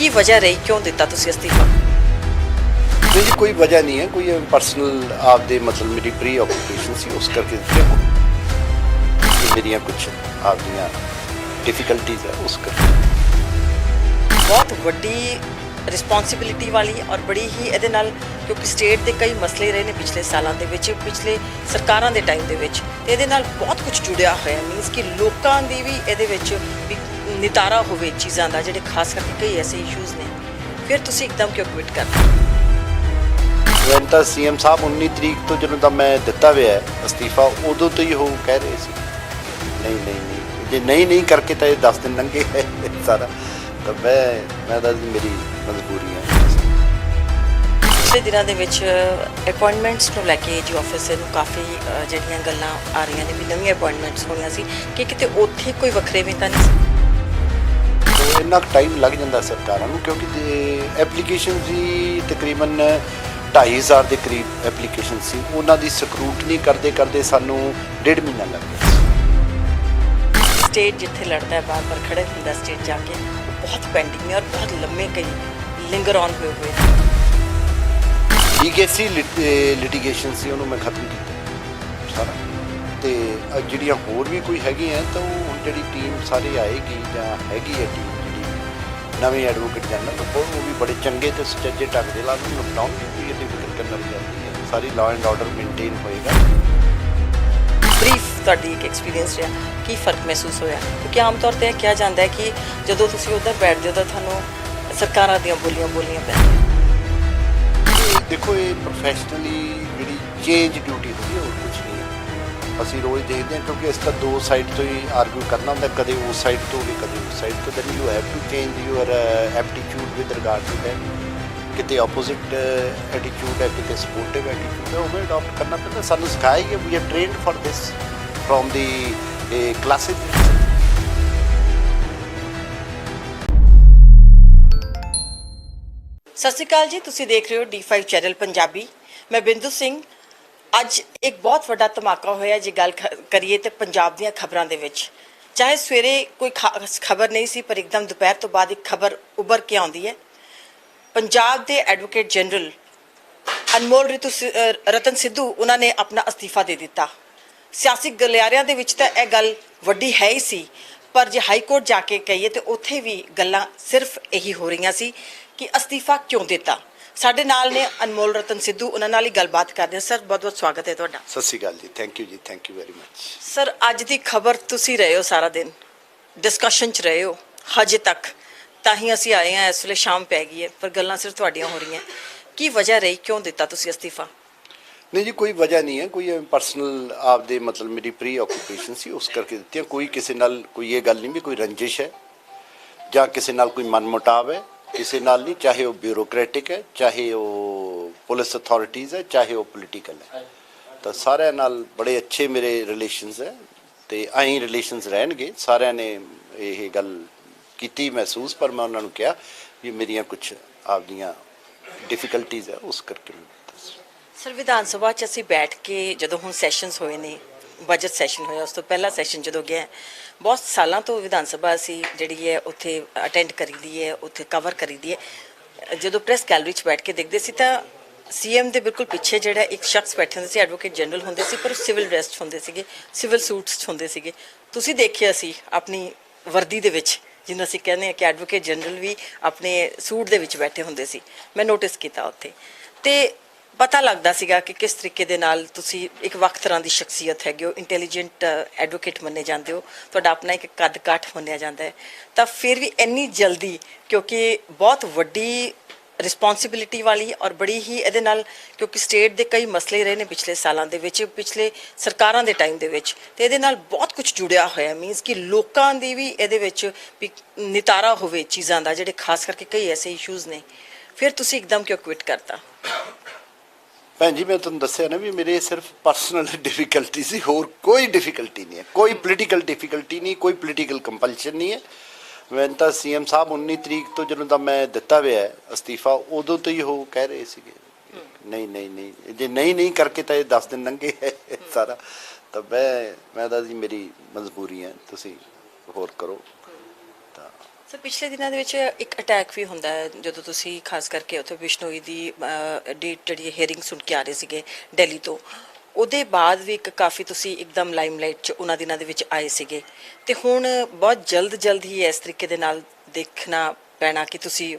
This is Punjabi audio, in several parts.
ਕੀ ਵਜ੍ਹਾ ਰਹੀ, ਕਿਉਂ ਦਿੱਤਾ ਤੁਸੀਂ ਅਸਤੀਫਾ? नहीं जी कोई वजह नहीं है, कोई पर्सनल आपदे मतलब मेरी प्री ऑक्यूपेशन सी उस करके मेरिया कुछ आपदियाँ डिफिकल्टीज है उस करके। ਬਹੁਤ ਵੱਡੀ ਰਿਸਪੌਂਸਿਬਿਲਿਟੀ ਵਾਲੀ ਔਰ ਬੜੀ ਹੀ ਇਹਦੇ ਨਾਲ, ਕਿਉਂਕਿ ਸਟੇਟ ਦੇ ਕਈ ਮਸਲੇ ਰਹੇ ਨੇ ਪਿਛਲੇ ਸਾਲਾਂ ਦੇ ਵਿੱਚ, ਪਿਛਲੇ ਸਰਕਾਰਾਂ ਦੇ ਟਾਈਮ ਦੇ ਵਿੱਚ, ਤੇ ਇਹਦੇ ਨਾਲ ਬਹੁਤ ਕੁਝ ਜੁੜਿਆ ਹੋਇਆ। ਮੀਨਸ ਕਿ ਲੋਕਾਂ ਦੀ ਵੀ ਇਹਦੇ ਵਿੱਚ ਵੀ ਨਿਤਾਰਾ ਹੋਵੇ ਚੀਜ਼ਾਂ ਦਾ, ਜਿਹੜੇ ਖਾਸ ਕਰਕੇ ਕਈ ਐਸੇ ਇਸ਼ੂਜ਼ ਨੇ। ਫਿਰ ਤੁਸੀਂ ਇੱਕਦਮ ਕਿਉਂ ਕੁਇਟ ਕਰਨਾ? वैन तो CM साहब 19 तरीक तो जो तो मैं दिता हुआ है अस्तीफा, उदों तो ही वो कह रहे थे नहीं जे नहीं करके तो ये 10 दिन लंघे है सारा, तो मैं तो मेरी मजबूरी है। ਪਿਛਲੇ ਦਿਨਾਂ ਦੇ ਵਿੱਚ ਅਪਾਇੰਟਮੈਂਟਸ ਨੂੰ ਲੈ ਕੇ ਜੀ ਆਫਿਸਰ ਨੂੰ ਕਾਫੀ ਜਿਹੜੀਆਂ ਗੱਲਾਂ ਆ ਰਹੀਆਂ ਨੇ ਵੀ ਨਵੀਆਂ ਅਪਾਇੰਟਮੈਂਟਸ ਹੋਣੀਆਂ ਸੀ, ਕਿ ਕਿਤੇ ਉੱਥੇ ਕੋਈ ਵੱਖਰੇਵੇਂ ਤਾਂ ਨਹੀਂ ਸੀ? ਇੰਨਾ ਟਾਈਮ ਲੱਗ ਜਾਂਦਾ ਸਰਕਾਰਾਂ ਨੂੰ, ਕਿਉਂਕਿ ਐਪਲੀਕੇਸ਼ਨ ਦੀ ਤਕਰੀਬਨ 2,500 ਦੇ ਕਰੀਬ ਐਪਲੀਕੇਸ਼ਨ ਸੀ। ਉਹਨਾਂ ਦੀ ਸਕਰੂਟਨੀ ਕਰਦੇ ਸਾਨੂੰ 1.5 ਮਹੀਨਾ ਲੱਗ ਗਿਆ। ਸਟੇਟ ਜਿੱਥੇ ਲੜਦਾ ਹੈ ਬਾਰ-ਬਾਰ ਖੜੇ ਹੁੰਦਾ ਸਟੇਟ ਜਾ ਕੇ, ਬਹੁਤ ਪੈਂਡਿੰਗ ਨੇ ਔਰ ਬਹੁਤ ਲੰਮੇ ਕਈ ਲਿੰਗਰ ਔਨ ਹੋਏ ਲੀਗੇਸੀ ਲਿਟੀਗੇਸ਼ਨ ਸੀ, ਉਹਨੂੰ ਮੈਂ ਖਤਮ ਕੀਤਾ ਸਾਰਾ। ਤੇ ਜਿਹੜੀਆਂ ਹੋਰ ਵੀ ਕੋਈ ਹੈਗੀਆਂ ਤਾਂ ਉਹ ਹੁਣ ਜਿਹੜੀ ਟੀਮ ਸਾਰੇ ਆਏਗੀ ਜਾਂ ਹੈਗੀ ਹੈ ਟੀਮ ਜਿਹੜੀ ਨਵੇਂ ਐਡਵੋਕੇਟ ਜਨਰਲ, ਉਹ ਵੀ ਬੜੇ ਚੰਗੇ ਤੇ ਸੁਚੱਜੇ ਢੰਗ ਦੇ ਨਾਲ ਨਿਪਟਾਉਣਗੇ। ਕੋਈ ਇਹਦੀ ਫਿਕਰ ਕਰਨ ਵਾਲੀ ਗੱਲ ਨਹੀਂ ਹੈ, ਸਾਰੀ ਲਾਅ ਐਂਡ ਆਰਡਰ ਮੇਨਟੇਨ ਹੋਏਗਾ। ਬਰੀਫ ਤੁਹਾਡੀ ਇੱਕ ਐਕਸਪੀਰੀਅੰਸ ਰਿਹਾ, ਕੀ ਫਰਕ ਮਹਿਸੂਸ ਹੋਇਆ? ਕਿਉਂਕਿ ਆਮ ਤੌਰ 'ਤੇ ਇਹ ਕਿਹਾ ਜਾਂਦਾ ਹੈ ਕਿ ਜਦੋਂ ਤੁਸੀਂ ਉੱਧਰ ਬੈਠਦੇ ਹੋ ਤਾਂ ਤੁਹਾਨੂੰ ਸਰਕਾਰਾਂ ਦੀਆਂ ਬੋਲੀਆਂ ਪੈਂਦੀਆਂ। ਦੇਖੋ ਇਹ ਪ੍ਰੋਫੈਸ਼ਨਲੀ ਜਿਹੜੀ ਚੇਂਜ ਡਿਊਟੀ ਹੁੰਦੀ ਹੈ, ਹੋਰ ਕੁਝ ਨਹੀਂ ਹੈ। ਅਸੀਂ ਰੋਜ਼ ਦੇਖਦੇ ਹਾਂ, ਕਿਉਂਕਿ ਇਸ ਤਾਂ ਦੋ ਸਾਈਡ ਤੋਂ ਹੀ ਆਰਗੂ ਕਰਨਾ ਹੁੰਦਾ, ਕਦੇ ਉਸ ਸਾਈਡ ਤੋਂ ਵੀ ਕਦੇ ਉਸ ਸਾਈਡ ਤੋਂ। Then you have to change your aptitude with regard to that. ਕਿਤੇ ਆਪੋਜ਼ਿਟ ਐਟੀਟਿਊਡ ਹੈ, ਕਿਤੇ ਸਪੋਰਟਿਵ ਐਟੀਟਿਊਡ ਹੈ, ਉਹ ਵੀ ਅਡਾਪਟ ਕਰਨਾ ਪੈਂਦਾ। ਸਾਨੂੰ ਸਿਖਾਇਆ ਗਿਆ, we are trained for this from the classes. Sat Sri ਅਕਾਲ ਜੀ, ਤੁਸੀਂ ਦੇਖ ਰਹੇ ਹੋ D5 ਚੈਨਲ ਪੰਜਾਬੀ। ਮੈਂ ਬਿੰਦੂ ਸਿੰਘ। ਅੱਜ ਇੱਕ ਬਹੁਤ ਵੱਡਾ ਧਮਾਕਾ ਹੋਇਆ ਜੇ ਗੱਲ ਕਰੀਏ ਤੇ ਪੰਜਾਬ ਦੀਆਂ ਖਬਰਾਂ ਦੇ ਵਿੱਚ। ਚਾਹੇ ਸਵੇਰੇ ਕੋਈ ਖਾਸ ਖਬਰ ਨਹੀਂ ਸੀ, ਪਰ ਇੱਕਦਮ ਦੁਪਹਿਰ ਤੋਂ ਬਾਅਦ ਇੱਕ ਖਬਰ ਉੱਭਰ ਕੇ ਆਉਂਦੀ ਹੈ। ਪੰਜਾਬ ਦੇ ਐਡਵੋਕੇਟ ਜਨਰਲ ਅਨਮੋਲ ਰਤਨ ਸਿੱਧੂ ਉਹਨਾਂ ਨੇ ਆਪਣਾ ਅਸਤੀਫਾ ਦੇ ਦਿੱਤਾ। ਸਿਆਸੀ ਗਲਿਆਰਿਆਂ ਦੇ ਵਿੱਚ ਤਾਂ ਇਹ ਗੱਲ ਵੱਡੀ ਹੈ ਹੀ ਸੀ, ਪਰ ਜੇ ਹਾਈ ਕੋਰਟ ਜਾ ਕੇ ਕਹੀਏ ਤੇ ਉੱਥੇ ਵੀ ਗੱਲਾਂ ਸਿਰਫ ਇਹੀ ਹੋ ਰਹੀਆਂ ਸੀ ਕਿ ਅਸਤੀਫਾ ਕਿਉਂ ਦਿੱਤਾ। ਸਾਡੇ ਨਾਲ ਨੇ ਅਨਮੋਲ ਰਤਨ ਸਿੱਧੂ, ਉਹਨਾਂ ਨਾਲ ਹੀ ਗੱਲਬਾਤ ਕਰਦੇ ਹਾਂ। ਸਰ, ਬਹੁਤ ਸਵਾਗਤ ਹੈ ਤੁਹਾਡਾ। ਸਤਿ ਸ਼੍ਰੀ ਅਕਾਲ ਜੀ, ਥੈਂਕ ਯੂ ਜੀ, thank you very much. Sir, ਅੱਜ ਦੀ ਖਬਰ ਤੁਸੀਂ ਰਹੇ ਹੋ, ਸਾਰਾ ਦਿਨ ਡਿਸਕਸ਼ਨ 'ਚ ਰਹੇ ਹੋ ਹਜੇ ਤੱਕ, ਤਾਂ ਹੀ ਅਸੀਂ ਆਏ ਹਾਂ। ਇਸ ਵੇਲੇ ਸ਼ਾਮ ਪੈ ਗਈ ਹੈ, ਪਰ ਗੱਲਾਂ ਸਿਰਫ ਤੁਹਾਡੀਆਂ ਹੋ ਰਹੀਆਂ। ਕੀ ਵਜ੍ਹਾ ਰਹੀ, ਕਿਉਂ ਦਿੱਤਾ ਤੁਸੀਂ ਅਸਤੀਫਾ? ਨਹੀਂ ਜੀ ਕੋਈ ਵਜ੍ਹਾ ਨਹੀਂ ਹੈ, ਕੋਈ ਪਰਸਨਲ ਆਪਦੇ ਮਤਲਬ ਮੇਰੀ ਪ੍ਰੀ ਆਕੂਪੇਸ਼ਨ ਸੀ ਉਸ ਕਰਕੇ ਦਿੱਤੀਆਂ। ਕੋਈ ਕਿਸੇ ਨਾਲ ਕੋਈ ਇਹ ਗੱਲ ਨਹੀਂ ਵੀ ਕੋਈ ਰੰਜਿਸ਼ ਹੈ ਜਾਂ ਕਿਸੇ ਨਾਲ ਕੋਈ ਮਨਮੁਟਾਵ ਹੈ, ਕਿਸੇ ਨਾਲ ਨਹੀਂ। ਚਾਹੇ ਉਹ ਬਿਊਰੋਕ੍ਰੈਟਿਕ ਹੈ, ਚਾਹੇ ਉਹ ਪੁਲਿਸ ਅਥਾਰਟੀਜ਼ ਹੈ, ਚਾਹੇ ਉਹ ਪੋਲੀਟੀਕਲ ਹੈ, ਤਾਂ ਸਾਰਿਆਂ ਨਾਲ ਬੜੇ ਅੱਛੇ ਮੇਰੇ ਰਿਲੇਸ਼ਨਸ ਹੈ ਤੇ ਐਂ ਰਿਲੇਸ਼ਨਸ ਰਹਿਣਗੇ। ਸਾਰਿਆਂ ਨੇ ਇਹ ਗੱਲ ਕੀਤੀ ਮਹਿਸੂਸ, ਪਰ ਮੈਂ ਉਹਨਾਂ ਨੂੰ ਕਿਹਾ ਵੀ ਮੇਰੀਆਂ ਕੁਝ ਆਪਦੀਆਂ ਡਿਫਿਕਲਟੀਜ਼ ਹੈ ਉਸ ਕਰਕੇ। ਸਰ, ਵਿਧਾਨ ਸਭਾ 'ਚ ਅਸੀਂ ਬੈਠ ਕੇ ਜਦੋਂ ਹੁਣ ਸੈਸ਼ਨਸ ਹੋਏ ਨੇ, ਬਜਟ ਸੈਸ਼ਨ ਹੋਇਆ, ਉਸ ਤੋਂ ਪਹਿਲਾ ਸੈਸ਼ਨ ਜਦੋਂ ਗਿਆ, ਬਹੁਤ ਸਾਲਾਂ ਤੋਂ ਵਿਧਾਨ ਸਭਾ ਅਸੀਂ ਜਿਹੜੀ ਹੈ ਉੱਥੇ ਅਟੈਂਡ ਕਰੀ ਦੀ ਹੈ, ਉੱਥੇ ਕਵਰ ਕਰੀ ਦੀ ਹੈ। ਜਦੋਂ ਪ੍ਰੈਸ ਗੈਲਰੀ 'ਚ ਬੈਠ ਕੇ ਦੇਖਦੇ ਸੀ ਤਾਂ CM ਦੇ ਬਿਲਕੁਲ ਪਿੱਛੇ ਜਿਹੜਾ ਇੱਕ ਸ਼ਖਸ ਬੈਠੇ ਹੁੰਦੇ ਸੀ, ਐਡਵੋਕੇਟ ਜਨਰਲ ਹੁੰਦੇ ਸੀ, ਪਰ ਉਹ ਸਿਵਲ ਡਰੈਸ ਹੁੰਦੇ ਸੀਗੇ, ਸਿਵਲ ਸੂਟਸ 'ਚ ਹੁੰਦੇ ਸੀਗੇ। ਤੁਸੀਂ ਦੇਖਿਆ ਸੀ ਆਪਣੀ ਵਰਦੀ ਦੇ ਵਿੱਚ, ਜਿਹਨੂੰ ਅਸੀਂ ਕਹਿੰਦੇ ਹਾਂ ਕਿ ਐਡਵੋਕੇਟ ਜਨਰਲ ਵੀ ਆਪਣੇ ਸੂਟ ਦੇ ਵਿੱਚ ਬੈਠੇ ਹੁੰਦੇ ਸੀ। ਮੈਂ ਨੋਟਿਸ ਕੀਤਾ ਉੱਥੇ, ਤੇ ਪਤਾ ਲੱਗਦਾ ਸੀਗਾ ਕਿ ਕਿਸ ਤਰੀਕੇ ਦੇ ਨਾਲ ਤੁਸੀਂ ਇੱਕ ਵੱਖ ਤਰ੍ਹਾਂ ਦੀ ਸ਼ਖਸੀਅਤ ਹੈਗੇ ਹੋ, ਇੰਟੈਲੀਜੈਂਟ ਐਡਵੋਕੇਟ ਮੰਨੇ ਜਾਂਦੇ ਹੋ, ਤੁਹਾਡਾ ਆਪਣਾ ਇੱਕ ਕੱਦ ਕਾਠ ਮੰਨਿਆ ਜਾਂਦਾ ਹੈ। ਤਾਂ ਫਿਰ ਵੀ ਇੰਨੀ ਜਲਦੀ, ਕਿਉਂਕਿ ਬਹੁਤ ਵੱਡੀ ਰਿਸਪੌਂਸਿਬਿਲਿਟੀ ਵਾਲੀ ਔਰ ਬੜੀ ਹੀ ਇਹਦੇ ਨਾਲ, ਕਿਉਂਕਿ ਸਟੇਟ ਦੇ ਕਈ ਮਸਲੇ ਰਹੇ ਨੇ ਪਿਛਲੇ ਸਾਲਾਂ ਦੇ ਵਿੱਚ, ਪਿਛਲੇ ਸਰਕਾਰਾਂ ਦੇ ਟਾਈਮ ਦੇ ਵਿੱਚ, ਤੇ ਇਹਦੇ ਨਾਲ ਬਹੁਤ ਕੁਝ ਜੁੜਿਆ ਹੋਇਆ। ਮੀਨਸ ਕਿ ਲੋਕਾਂ ਦੀ ਵੀ ਇਹਦੇ ਵਿੱਚ ਵੀ ਨਿਤਾਰਾ ਹੋਵੇ ਚੀਜ਼ਾਂ ਦਾ, ਜਿਹੜੇ ਖਾਸ ਕਰਕੇ ਕਈ ਐਸੇ ਇਸ਼ੂਜ਼ ਨੇ। ਫਿਰ ਤੁਸੀਂ ਇੱਕਦਮ ਕਿਉਂ ਕੁਇਟ ਕਰਤਾ? ਭੈਣ ਜੀ, ਮੈਂ ਤੁਹਾਨੂੰ ਦੱਸਿਆ ਨਾ ਵੀ ਮੇਰੇ ਸਿਰਫ ਪਰਸਨਲ ਡਿਫਿਕਲਟੀ ਸੀ, ਹੋਰ ਕੋਈ ਡਿਫਿਕਲਟੀ ਨਹੀਂ ਹੈ। ਕੋਈ ਪੋਲੀਟੀਕਲ ਡਿਫਿਕਲਟੀ ਨਹੀਂ, ਕੋਈ ਪੋਲੀਟੀਕਲ ਕੰਪਲਸ਼ਨ ਨਹੀਂ ਹੈ। ਵੈਨ ਤਾਂ CM ਸਾਹਿਬ 19 ਤਰੀਕ ਤੋਂ ਜਦੋਂ ਤਾਂ ਮੈਂ ਦਿੱਤਾ ਹੋਇਆ ਹੈ ਅਸਤੀਫਾ, ਉਦੋਂ ਤੋਂ ਹੀ ਉਹ ਕਹਿ ਰਹੇ ਸੀਗੇ ਨਹੀਂ ਜੇ ਨਹੀਂ ਕਰਕੇ ਤਾਂ ਇਹ 10 ਦਿਨ ਲੰਘੇ ਹੈ ਸਾਰਾ। ਤਾਂ ਮੈਂ ਤਾਂ ਜੀ ਮੇਰੀ ਮਜਬੂਰੀ ਹੈ, ਤੁਸੀਂ ਹੋਰ ਕਰੋ। ਤਾਂ ਸੋ ਪਿਛਲੇ ਦਿਨਾਂ ਦੇ ਵਿੱਚ ਇੱਕ ਅਟੈਕ ਵੀ ਹੁੰਦਾ ਹੈ ਜਦੋਂ ਤੁਸੀਂ ਖਾਸ ਕਰਕੇ ਉੱਥੇ ਬਿਸ਼ਨੋਈ ਦੀ ਡੇਟ ਜਿਹੜੀ ਹੀਅਰਿੰਗ ਸੁਣ ਕੇ ਆ ਰਹੇ ਸੀਗੇ ਦਿੱਲੀ ਤੋਂ, ਉਹਦੇ ਬਾਅਦ ਵੀ ਇੱਕ ਕਾਫੀ ਤੁਸੀਂ ਇੱਕਦਮ ਲਾਈਮਲਾਈਟ 'ਚ ਉਹਨਾਂ ਦਿਨਾਂ ਦੇ ਵਿੱਚ ਆਏ ਸੀਗੇ, ਤੇ ਹੁਣ ਬਹੁਤ ਜਲਦ ਹੀ ਇਸ ਤਰੀਕੇ ਦੇ ਨਾਲ ਦੇਖਣਾ ਪੈਣਾ ਕਿ ਤੁਸੀਂ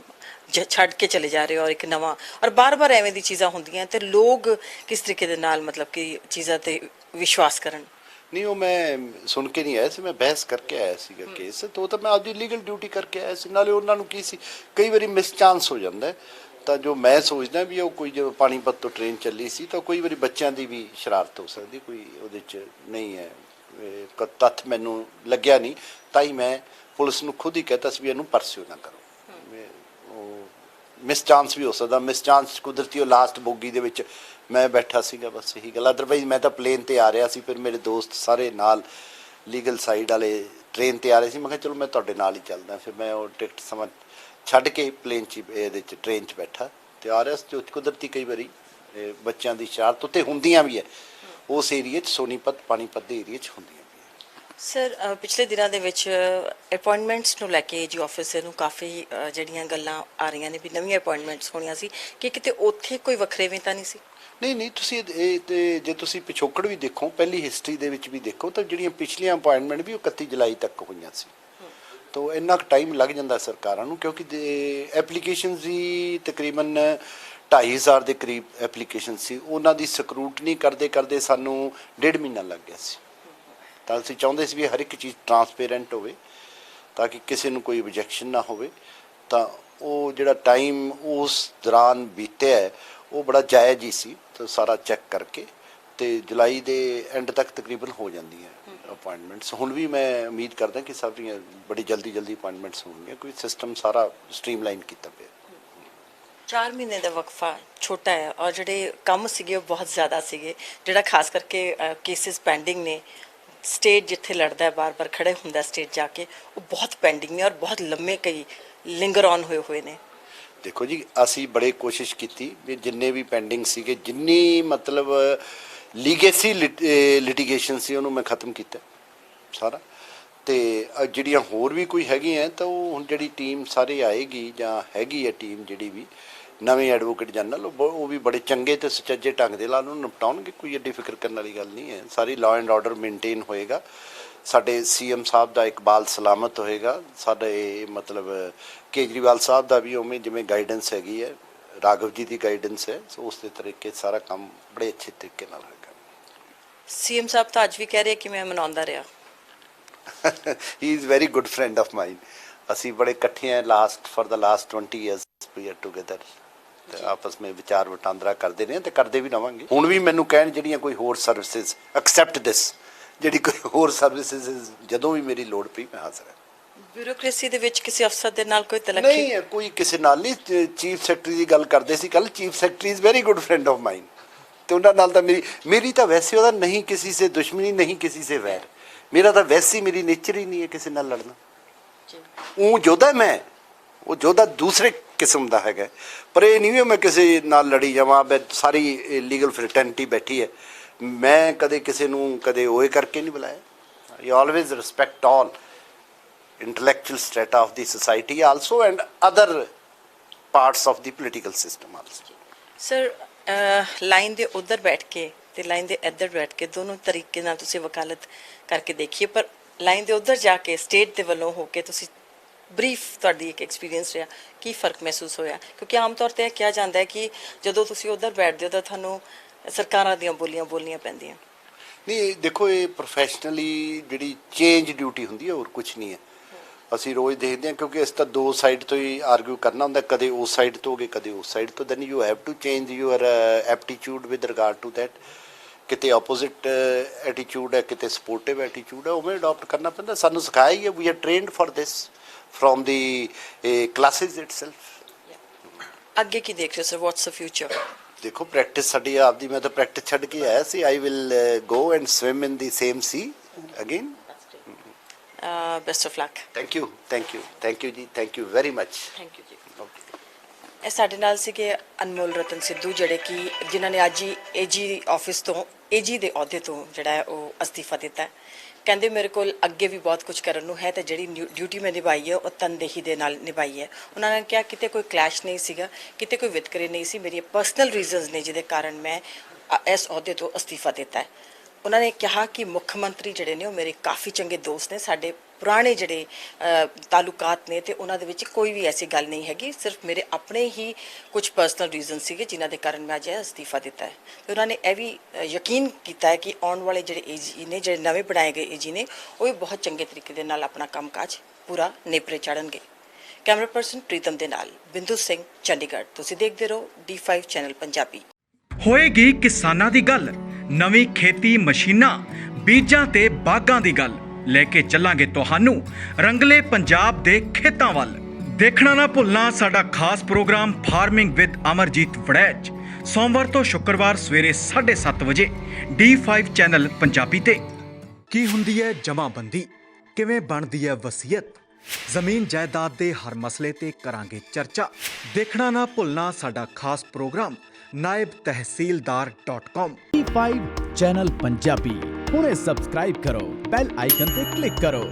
ਛੱਡ ਕੇ ਚਲੇ ਜਾ ਰਹੇ ਹੋ, ਔਰ ਇੱਕ ਨਵਾਂ ਔਰ ਬਾਰ-ਬਾਰ ਐਵੇਂ ਦੀ ਚੀਜ਼ਾਂ ਹੁੰਦੀਆਂ ਤੇ ਲੋਕ ਕਿਸ ਤਰੀਕੇ ਦੇ ਨਾਲ ਮਤਲਬ ਕਿ ਚੀਜ਼ਾਂ ਤੇ ਵਿਸ਼ਵਾਸ ਕਰਨ। ਨਹੀਂ, ਉਹ ਮੈਂ ਸੁਣ ਕੇ ਨਹੀਂ ਆਇਆ ਸੀ, ਮੈਂ ਬਹਿਸ ਕਰਕੇ ਆਇਆ ਸੀਗਾ ਕੇਸ, ਤਾਂ ਉਹ ਤਾਂ ਮੈਂ ਆਪਦੀ ਲੀਗਲ ਡਿਊਟੀ ਕਰਕੇ ਆਇਆ ਸੀ। ਨਾਲੇ ਉਹਨਾਂ ਨੂੰ ਕੀ ਸੀ, ਕਈ ਵਾਰੀ ਮਿਸ ਚਾਂਸ ਹੋ ਜਾਂਦਾ ਹੈ, ਤਾਂ ਜੋ ਮੈਂ ਸੋਚਦਾ ਵੀ ਉਹ ਕੋਈ ਜਦੋਂ ਪਾਣੀਪਤ ਤੋਂ ਟ੍ਰੇਨ ਚੱਲੀ ਸੀ ਤਾਂ ਕੋਈ ਵਾਰੀ ਬੱਚਿਆਂ ਦੀ ਵੀ ਸ਼ਰਾਰਤ ਹੋ ਸਕਦੀ, ਕੋਈ ਉਹਦੇ 'ਚ ਨਹੀਂ ਹੈ ਤੱਥ ਮੈਨੂੰ ਲੱਗਿਆ ਨਹੀਂ, ਤਾਂ ਹੀ ਮੈਂ ਪੁਲਿਸ ਨੂੰ ਖੁਦ ਹੀ ਕਹਿਤਾ ਸੀ ਵੀ ਇਹਨੂੰ ਪਰਸਿਊ ਨਾ ਕਰੋ। ਮਿਸ ਚਾਂਸ ਵੀ ਹੋ ਸਕਦਾ, ਮਿਸ ਚਾਂਸ ਕੁਦਰਤੀ ਉਹ ਲਾਸਟ ਬੋਗੀ ਦੇ ਵਿੱਚ ਮੈਂ ਬੈਠਾ ਸੀਗਾ, ਬਸ ਇਹੀ ਗੱਲ। ਅਦਰਵਾਈਜ਼ ਮੈਂ ਤਾਂ ਪਲੇਨ ਤੇ ਆ ਰਿਹਾ ਸੀ, ਫਿਰ ਮੇਰੇ ਦੋਸਤ ਸਾਰੇ ਨਾਲ ਲੀਗਲ ਸਾਈਡ ਵਾਲੇ ਟ੍ਰੇਨ ਤੇ ਆ ਰਹੇ ਸੀ, ਮੈਂ ਕਿਹਾ ਚਲੋ ਮੈਂ ਤੁਹਾਡੇ ਨਾਲ ਹੀ ਚੱਲਦਾ। ਫਿਰ ਮੈਂ ਉਹ ਟਿਕਟ ਸਮਝ ਛੱਡ ਕੇ ਪਲੇਨ 'ਚ ਇਹਦੇ 'ਚ ਟ੍ਰੇਨ 'ਚ ਬੈਠਾ ਤੇ ਆ ਰਿਹਾ ਸੀ। ਕੁਦਰਤੀ ਕਈ ਵਾਰੀ ਬੱਚਿਆਂ ਦੀ ਸ਼ਰਾਰਤ ਉੱਤੇ ਹੁੰਦੀਆਂ ਵੀ ਹੈ, ਉਸ ਏਰੀਏ 'ਚ ਸੋਨੀਪਤ ਪਾਣੀਪਤ ਦੇ ਏਰੀਏ 'ਚ ਹੁੰਦੀਆਂ। ਸਰ ਪਿਛਲੇ ਦਿਨਾਂ ਦੇ ਵਿੱਚ ਅਪਾਇੰਟਮੈਂਟਸ ਨੂੰ ਲੈ ਕੇ ਜੀ ਆਫਿਸ ਨੂੰ ਕਾਫੀ ਜਿਹੜੀਆਂ ਗੱਲਾਂ ਆ ਰਹੀਆਂ ਨੇ ਵੀ ਨਵੀਆਂ ਅਪਾਇੰਟਮੈਂਟਸ ਹੋਣੀਆਂ ਸੀ, ਕਿ ਕਿਤੇ ਉੱਥੇ ਕੋਈ ਵੱਖਰੇਵੇਂ ਤਾਂ ਨਹੀਂ ਸੀ? ਨਹੀਂ, ਤੁਸੀਂ ਇਹ ਤੇ ਜੇ ਤੁਸੀਂ ਪਿਛੋਕੜ ਵੀ ਦੇਖੋ, ਪਹਿਲੀ ਹਿਸਟਰੀ ਦੇ ਵਿੱਚ ਵੀ ਦੇਖੋ, ਤਾਂ ਜਿਹੜੀਆਂ ਪਿਛਲੀਆਂ ਅਪਾਇੰਟਮੈਂਟ ਵੀ ਉਹ 31 ਜੁਲਾਈ ਤੱਕ ਹੋਈਆਂ ਸੀ। ਤਾਂ ਇੰਨਾ ਕੁ ਟਾਈਮ ਲੱਗ ਜਾਂਦਾ ਸਰਕਾਰਾਂ ਨੂੰ, ਕਿਉਂਕਿ ਐਪਲੀਕੇਸ਼ਨ ਵੀ ਤਕਰੀਬਨ 2,500 ਦੇ ਕਰੀਬ ਐਪਲੀਕੇਸ਼ਨ ਸੀ, ਉਹਨਾਂ ਦੀ ਸਕਰੂਟਨੀ ਕਰਦੇ ਕਰਦੇ ਸਾਨੂੰ 1.5 ਮਹੀਨਾ ਲੱਗ ਗਿਆ ਸੀ। ਤਾਂ ਅਸੀਂ ਚਾਹੁੰਦੇ ਸੀ ਵੀ ਹਰ ਇੱਕ ਚੀਜ਼ ਟਰਾਂਸਪੇਰੈਂਟ ਹੋਵੇ ਤਾਂ ਕਿ ਕਿਸੇ ਨੂੰ ਕੋਈ ਓਬਜੈਕਸ਼ਨ ਨਾ ਹੋਵੇ। ਤਾਂ ਉਹ ਜਿਹੜਾ ਟਾਈਮ ਉਸ ਦੌਰਾਨ ਬੀਤਿਆ ਹੈ ਉਹ ਬੜਾ ਜਾਇਜ਼ ਹੀ ਸੀ, ਤਾਂ ਸਾਰਾ ਚੈੱਕ ਕਰਕੇ ਤੇ ਜੁਲਾਈ ਦੇ ਐਂਡ ਤੱਕ ਤਕਰੀਬਨ ਹੋ ਜਾਂਦੀਆਂ ਅਪਾਇੰਟਮੈਂਟਸ। ਹੁਣ ਵੀ ਮੈਂ ਉਮੀਦ ਕਰਦਾ ਕਿ ਸਭ ਦੀਆਂ ਬੜੀ ਜਲਦੀ ਅਪਾਇੰਟਮੈਂਟਸ ਹੋਣਗੀਆਂ, ਕੋਈ ਸਿਸਟਮ ਸਾਰਾ ਸਟ੍ਰੀਮਲਾਈਨ ਕੀਤਾ ਪਿਆ। 4 ਮਹੀਨੇ ਦਾ ਵਕਫਾ ਛੋਟਾ ਹੈ ਔਰ ਜਿਹੜੇ ਕੰਮ ਸੀਗੇ ਉਹ ਬਹੁਤ ਜ਼ਿਆਦਾ ਸੀਗੇ, ਜਿਹੜਾ ਖਾਸ ਕਰਕੇ ਕੇਸਿਸ ਪੈਂਡਿੰਗ ਨੇ, ਸਟੇਟ ਜਿੱਥੇ ਲੜਦਾ ਹੈ ਬਾਰ-ਬਾਰ ਖੜੇ ਹੁੰਦਾ ਸਟੇਟ ਜਾ ਕੇ, ਉਹ ਬਹੁਤ ਪੈਂਡਿੰਗ ਨੇ ਔਰ ਬਹੁਤ ਲੰਮੇ ਕਈ ਲਿੰਗਰ ਔਨ ਹੋਏ ਨੇ। ਦੇਖੋ ਜੀ, ਅਸੀਂ ਬੜੇ ਕੋਸ਼ਿਸ਼ ਕੀਤੀ ਵੀ ਜਿੰਨੇ ਵੀ ਪੈਂਡਿੰਗ ਸੀਗੇ, ਜਿੰਨੀ ਮਤਲਬ ਲੀਗੇਸੀ ਲਿਟੀਗੇਸ਼ਨ ਸੀ, ਉਹਨੂੰ ਮੈਂ ਖਤਮ ਕੀਤਾ ਸਾਰਾ। ਤੇ ਜਿਹੜੀਆਂ ਹੋਰ ਵੀ ਕੋਈ ਹੈਗੀਆਂ ਤਾਂ ਉਹ ਹੁਣ ਜਿਹੜੀ ਟੀਮ ਸਾਰੇ ਆਏਗੀ ਜਾਂ ਹੈਗੀ ਹੈ ਟੀਮ ਜਿਹੜੀ ਵੀ ਨਵੇਂ ਐਡਵੋਕੇਟ ਜਨਰਲ, ਉਹ ਵੀ ਬੜੇ ਚੰਗੇ ਤੇ ਸੁਚੱਜੇ ਢੰਗ ਦੇ ਨਾਲ ਉਹਨੂੰ ਨਿਪਟਾਉਣਗੇ, ਕੋਈ ਐਡੀ ਫਿਕਰ ਕਰਨ ਵਾਲੀ ਗੱਲ ਨਹੀਂ ਹੈ। ਸਾਰੀ ਲਾਅ ਐਂਡ ਆਰਡਰ ਮੇਨਟੇਨ ਹੋਏਗਾ, ਸਾਡੇ ਸੀਐਮ ਸਾਹਿਬ ਦਾ ਇਕਬਾਲ ਸਲਾਮਤ ਹੋਏਗਾ, ਸਾਡੇ ਮਤਲਬ ਕੇਜਰੀਵਾਲ ਸਾਹਿਬ ਦਾ ਵੀ ਉਵੇਂ ਜਿਵੇਂ ਗਾਈਡੈਂਸ ਹੈਗੀ ਹੈ, ਰਾਘਵ ਜੀ ਦੀ ਗਾਈਡੈਂਸ ਹੈ, ਸੋ ਉਸ ਦੇ ਤਰੀਕੇ ਸਾਰਾ ਕੰਮ ਬੜੇ ਅੱਛੇ ਤਰੀਕੇ ਨਾਲ ਹੋਏਗਾ। ਸੀਐਮ ਸਾਹਿਬ ਤਾਂ ਅੱਜ ਵੀ ਕਹਿ ਰਹੇ ਕਿ ਮੈਂ ਮਨਾਉਂਦਾ ਰਿਹਾ। ਹੀ is very good friend of ਮਾਈਨ। ਅਸੀਂ ਬੜੇ ਇਕੱਠੇ हैं for the last 20 years we are together, ਤੇ ਆਪਸ ਵਿੱਚ ਵਿਚਾਰ ਵਟਾਂਦਰਾ ਕਰਦੇ ਨੇ ਤੇ ਕਰਦੇ ਵੀ ਰਵਾਂਗੇ। ਹੁਣ ਵੀ ਮੈਨੂੰ ਕਹਿਣ ਜਿਹੜੀਆਂ ਕੋਈ ਹੋਰ ਸਰਵਿਸਿਜ਼ ਐਕਸੈਪਟ ਦਿਸ, ਜਿਹੜੀ ਕੋਈ ਹੋਰ ਸਰਵਿਸਿਜ਼ ਜਦੋਂ ਵੀ ਮੇਰੀ ਲੋੜ ਪਈ ਮੈਂ ਹਾਜ਼ਰ ਹਾਂ। ਬਿਊਰੋਕ੍ਰੇਸੀ ਦੇ ਵਿੱਚ ਕਿਸੇ ਅਫਸਰ ਦੇ ਨਾਲ ਕੋਈ ਤਲੱਕੀ ਨਹੀਂ, ਕੋਈ ਕਿਸੇ ਨਾਲ ਨਹੀਂ। ਚੀਫ ਸੈਕਟਰੀ ਦੀ ਗੱਲ ਕਰਦੇ ਸੀ ਕੱਲ, chief secretary is very good friend of ਮਾਈਨ, ਤੇ ਉਹਨਾਂ ਨਾਲ ਤਾਂ ਮੇਰੀ ਤਾਂ ਵੈਸੇ ਉਹਦਾ ਨਹੀਂ ਕਿਸੇ ਸੇ ਦੁਸ਼ਮਣੀ, ਨਹੀਂ ਕਿਸੇ ਸੇ ਵੈਰ। ਮੇਰਾ ਤਾਂ ਵੈਸੇ ਹੀ ਮੇਰੀ ਨੇਚਰ ਹੀ ਨਹੀਂ ਹੈ ਕਿਸੇ ਨਾਲ ਲੜਨਾ। ਉਹ ਯੋਧਾ, ਮੈਂ ਉਹ ਯੋਧਾ ਦੂਸਰੇ ਕਿਸਮ ਦਾ ਹੈਗਾ, ਪਰ ਇਹ ਨਹੀਂ ਮੈਂ ਕਿਸੇ ਨਾਲ ਲੜੀ ਜਾਵਾਂ। ਸਾਰੀ ਲੀਗਲ ਫਰਟੈਨਿਟੀ ਬੈਠੀ ਹੈ, ਮੈਂ ਕਦੇ ਕਿਸੇ ਨੂੰ ਕਦੇ ਓਏ ਕਰਕੇ ਨਹੀਂ ਬੁਲਾਇਆ। ਆਈ always respect all intellectual strata of the society also and other parts of the political system also. Sir line ਦੇ ਉਧਰ ਬੈਠ ਕੇ ਤੇ ਲਾਈਨ ਦੇ ਇੱਧਰ ਬੈਠ ਕੇ ਦੋਨੋਂ ਤਰੀਕੇ ਨਾਲ ਤੁਸੀਂ ਵਕਾਲਤ ਕਰਕੇ ਦੇਖੀਏ, ਪਰ ਲਾਈਨ ਦੇ ਉਧਰ ਜਾ ਕੇ ਸਟੇਟ ਦੇ ਵੱਲੋਂ ਹੋ ਕੇ ਤੁਸੀਂ ਬਰੀਫ ਤੁਹਾਡੀ ਇੱਕ ਐਕਸਪੀਰੀਅੰਸ ਰਿਹਾ, ਕੀ ਫਰਕ ਮਹਿਸੂਸ ਹੋਇਆ? ਕਿਉਂਕਿ ਆਮ ਤੌਰ 'ਤੇ ਇਹ ਕਿਹਾ ਜਾਂਦਾ ਹੈ ਕਿ ਜਦੋਂ ਤੁਸੀਂ ਉਧਰ ਬੈਠਦੇ ਹੋ ਤਾਂ ਤੁਹਾਨੂੰ ਸਰਕਾਰਾਂ ਦੀਆਂ ਬੋਲੀਆਂ ਪੈਂਦੀਆਂ। ਨਹੀਂ, ਦੇਖੋ ਇਹ ਪ੍ਰੋਫੈਸ਼ਨਲੀ ਜਿਹੜੀ ਚੇਂਜ ਡਿਊਟੀ ਹੁੰਦੀ ਹੈ, ਹੋਰ ਕੁਝ ਨਹੀਂ ਹੈ। ਅਸੀਂ ਰੋਜ਼ ਦੇਖਦੇ ਹਾਂ, ਕਿਉਂਕਿ ਇਸ ਤਾਂ ਦੋ ਸਾਈਡ ਤੋਂ ਹੀ ਆਰਗੂ ਕਰਨਾ ਹੁੰਦਾ, ਕਦੇ ਉਸ ਸਾਈਡ ਤੋਂ ਹੋਗੇ ਕਦੇ ਉਸ ਸਾਈਡ ਤੋਂ। Then you have to change your aptitude with regard to that. ਕਿਤੇ ਆਪੋਜ਼ਿਟ ਐਟੀਚਿਊਡ ਹੈ, ਕਿਤੇ ਸਪੋਰਟਿਵ ਐਟੀਚਿਊਡ ਹੈ, ਉਵੇਂ ਅਡੋਪਟ ਕਰਨਾ ਪੈਂਦਾ। ਸਾਨੂੰ ਸਿਖਾਇਆ ਹੀ ਹੈ, we are trained for this from the classes itself. ਅੱਗੇ ਕੀ ਦੇਖ ਰਹੇ ਹੋ ਸਰ, ਵਾਟਸ ਦ ਫਿਊਚਰ? ਦੇਖੋ, ਪ੍ਰੈਕਟਿਸ ਸਾਡੀ ਆਪਦੀ, ਮੈਂ ਤਾਂ ਪ੍ਰੈਕਟਿਸ ਛੱਡ ਕੇ ਆਇਆ ਸੀ। I will go and swim in the same sea again. Best of luck. Thank you ਜੀ, thank you very much. Thank you ਜੀ। ਇਹ ਸਾਡੇ ਨਾਲ ਸੀਗੇ ਅਨਮੋਲ ਰਤਨ ਸਿੱਧੂ, ਜਿਹੜੇ ਕਿ ਜਿਨ੍ਹਾਂ ਨੇ ਅੱਜ ਹੀ ਏਜੀ ਆਫਿਸ ਤੋਂ, ਏਜੀ ਦੇ ਅਹੁਦੇ ਤੋਂ ਜਿਹੜਾ ਹੈ ਉਹ ਅਸਤੀਫਾ ਦਿੱਤਾ ਹੈ। ਕਹਿੰਦੇ ਮੇਰੇ ਕੋਲ ਅੱਗੇ ਵੀ ਬਹੁਤ ਕੁਝ ਕਰਨ ਨੂੰ ਹੈ ਤੇ ਜਿਹੜੀ ਡਿਊਟੀ ਮੈਂ ਨਿਭਾਈ ਹੈ ਉਹ ਤਨਦੇਹੀ ਦੇ ਨਾਲ ਨਿਭਾਈ ਹੈ। ਉਹਨਾਂ ਨੇ ਕਿਹਾ ਕਿਤੇ ਕੋਈ ਕਲੈਸ਼ ਨਹੀਂ ਸੀਗਾ, ਕਿਤੇ ਕੋਈ ਵਿਤਕਰੇ ਨਹੀਂ ਸੀ, ਮੇਰੀਆਂ ਪਰਸਨਲ ਰੀਜ਼ਨਸ ਨੇ ਜਿਹਦੇ ਕਾਰਨ ਮੈਂ ਇਸ ਅਹੁਦੇ ਤੋਂ ਅਸਤੀਫਾ ਦਿੱਤਾ ਹੈ। ਉਹਨਾਂ ਨੇ ਕਿਹਾ ਕਿ ਮੁੱਖ ਮੰਤਰੀ ਜਿਹੜੇ ਨੇ ਉਹ ਮੇਰੇ ਕਾਫੀ ਚੰਗੇ ਦੋਸਤ ਨੇ, ਸਾਡੇ ਪੁਰਾਣੇ ਜਿਹੜੇ ਤਾਲੁਕਾਤ ਨੇ ਤੇ ਉਹਨਾਂ ਦੇ ਵਿੱਚ ਕੋਈ ਵੀ ਐਸੀ ਗੱਲ ਨਹੀਂ ਹੈਗੀ, ਸਿਰਫ ਮੇਰੇ ਆਪਣੇ ਹੀ ਕੁਝ ਪਰਸਨਲ ਰੀਜ਼ਨ ਸੀਗੇ ਜਿਨ੍ਹਾਂ ਦੇ ਕਾਰਨ ਮੈਂ ਅੱਜ ਅਸਤੀਫਾ ਦਿੱਤਾ ਹੈ। ਤੇ ਉਹਨਾਂ ਨੇ ਇਹ ਵੀ ਯਕੀਨ ਕੀਤਾ ਹੈ ਕਿ ਆਉਣ ਵਾਲੇ ਜਿਹੜੇ ਏਜੀ ਨੇ, ਜਿਹੜੇ ਨਵੇਂ ਬਣਾਏ ਗਏ ਏਜੀ ਨੇ, ਉਹ ਵੀ ਬਹੁਤ ਚੰਗੇ ਤਰੀਕੇ ਦੇ ਨਾਲ ਆਪਣਾ ਕੰਮਕਾਜ ਪੂਰਾ ਨੇਪਰੇ ਚਾੜਨਗੇ। ਕੈਮਰਾ ਪਰਸਨ ਪ੍ਰੀਤਮ ਦੇ ਨਾਲ ਬਿੰਦੂ ਸਿੰਘ, ਚੰਡੀਗੜ੍ਹ। ਤੁਸੀਂ ਦੇਖਦੇ ਰਹੋ D5 ਚੈਨਲ ਪੰਜਾਬੀ। ਹੋਏਗੀ ਕਿਸਾਨਾਂ ਦੀ ਗੱਲ, ਨਵੀਂ ਖੇਤੀ ਮਸ਼ੀਨਾਂ, ਬੀਜਾਂ ਤੇ ਬਾਗਾਂ ਦੀ ਗੱਲ ਲੈ ਕੇ ਚੱਲਾਂਗੇ ਤੁਹਾਨੂੰ ਰੰਗਲੇ ਪੰਜਾਬ ਦੇ ਖੇਤਾਂ ਵੱਲ। ਦੇਖਣਾ ਨਾ ਭੁੱਲਣਾ ਸਾਡਾ ਖਾਸ programme farming with Amarjeet Waraich, ਸੋਮਵਾਰ ਤੋਂ ਸ਼ੁੱਕਰਵਾਰ ਸਵੇਰੇ 7:30 ਵਜੇ D5 ਚੈਨਲ ਪੰਜਾਬੀ ਤੇ। ਕੀ ਹੁੰਦੀ ਹੈ ਜਮਾਬੰਦੀ, ਕਿਵੇਂ ਬਣਦੀ ਹੈ ਵਸੀਅਤ, ਜ਼ਮੀਨ ਜਾਇਦਾਦ ਦੇ ਹਰ ਮਸਲੇ ਤੇ ਕਰਾਂਗੇ ਚਰਚਾ। ਦੇਖਣਾ ਨਾ ਭੁੱਲਣਾ ਸਾਡਾ ਖਾਸ programme naibtehsildar.com। D5 channel Punjabi ਹੁਣੇ ਸਬਸਕ੍ਰਾਈਬ ਕਰੋ, ਬੈਲ ਆਈਕਨ ਤੇ ਕਲਿੱਕ ਕਰੋ।